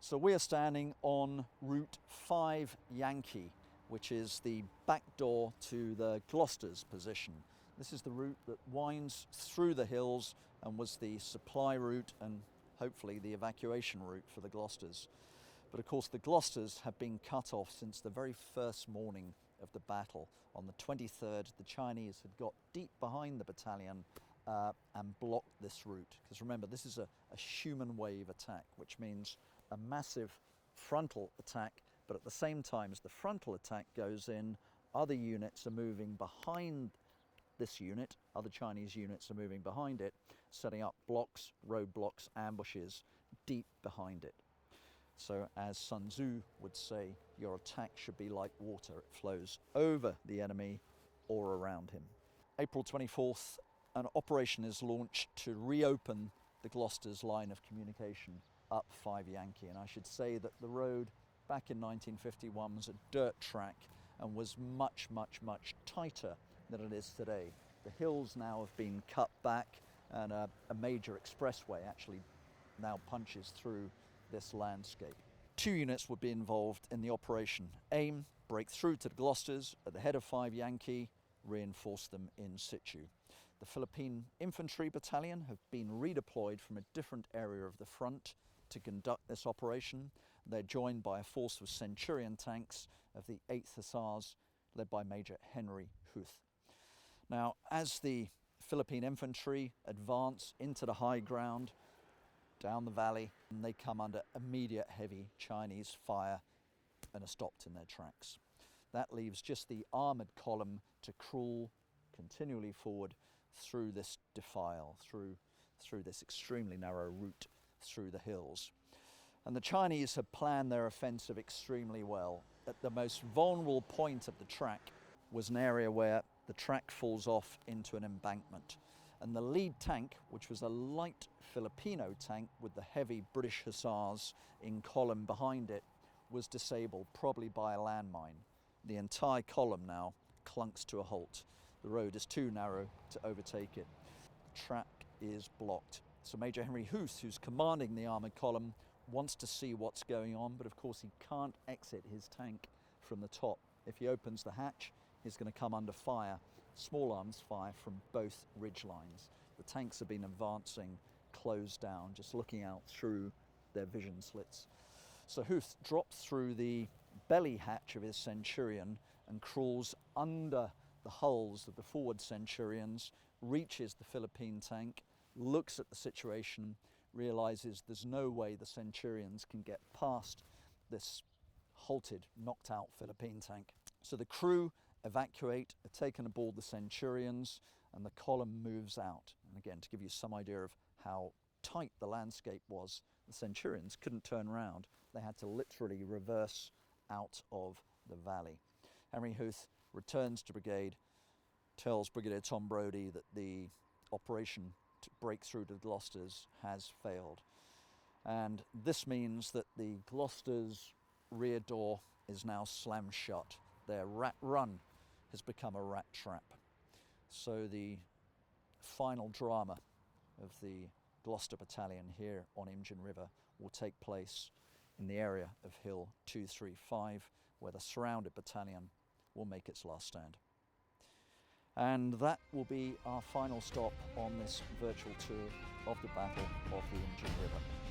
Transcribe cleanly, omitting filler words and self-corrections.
So we are standing on Route 5 Yankee, which is the back door to the Glosters position. This is the route that winds through the hills and was the supply route and hopefully the evacuation route for the Glosters. But of course the Glosters have been cut off since the very first morning of the battle. On the 23rd, the Chinese had got deep behind the battalion and blocked this route. Because remember, this is a human wave attack, which means a massive frontal attack, but at the same time as the frontal attack goes in, other units are moving behind this unit, other Chinese units are moving behind it, setting up blocks, roadblocks, ambushes deep behind it. So as Sun Tzu would say, your attack should be like water. It flows over the enemy or around him. April 24th, an operation is launched to reopen the Glosters line of communication up 5 Yankee. And I should say that the road back in 1951 was a dirt track and was much, much, much tighter than it is today. The hills now have been cut back and a major expressway actually now punches through this landscape. 2 units would be involved in the operation. Aim, break through to the Glosters at the head of 5 Yankee, reinforce them in situ. The Philippine infantry battalion have been redeployed from a different area of the front to conduct this operation. They're joined by a force of Centurion tanks of the 8th Hussars, led by Major Henry Huth. Now, as the Philippine infantry advance into the high ground, down the valley, and they come under immediate heavy Chinese fire and are stopped in their tracks. That leaves just the armoured column to crawl continually forward through this defile, through this extremely narrow route through the hills. And the Chinese have planned their offensive extremely well. At the most vulnerable point of the track was an area where the track falls off into an embankment. And the lead tank, which was a light Filipino tank with the heavy British Hussars in column behind it, was disabled, probably by a landmine. The entire column now clunks to a halt. The road is too narrow to overtake it. The track is blocked. So Major Henry Huth, who's commanding the armoured column, wants to see what's going on, but of course he can't exit his tank from the top. If he opens the hatch, he's going to come under fire, small arms fire from both ridge lines. The tanks have been advancing, closed down, just looking out through their vision slits. So Huth drops through the belly hatch of his Centurion and crawls under the hulls of the forward Centurions, reaches the Philippine tank, looks at the situation, realizes there's no way the Centurions can get past this halted, knocked out Philippine tank. So the crew evacuate, are taken aboard the Centurions, and the column moves out. And again, to give you some idea of how tight the landscape was, the Centurions couldn't turn around. They had to literally reverse out of the valley. Henry Huth returns to brigade, tells Brigadier Tom Brodie that the operation to break through to Glosters has failed. And this means that the Glosters' rear door is now slammed shut. Their rat run has become a rat trap. So the final drama of the Gloucester Battalion here on Imjin River will take place in the area of Hill 235, where the surrounded battalion will make its last stand. And that will be our final stop on this virtual tour of the Battle of the Imjin River.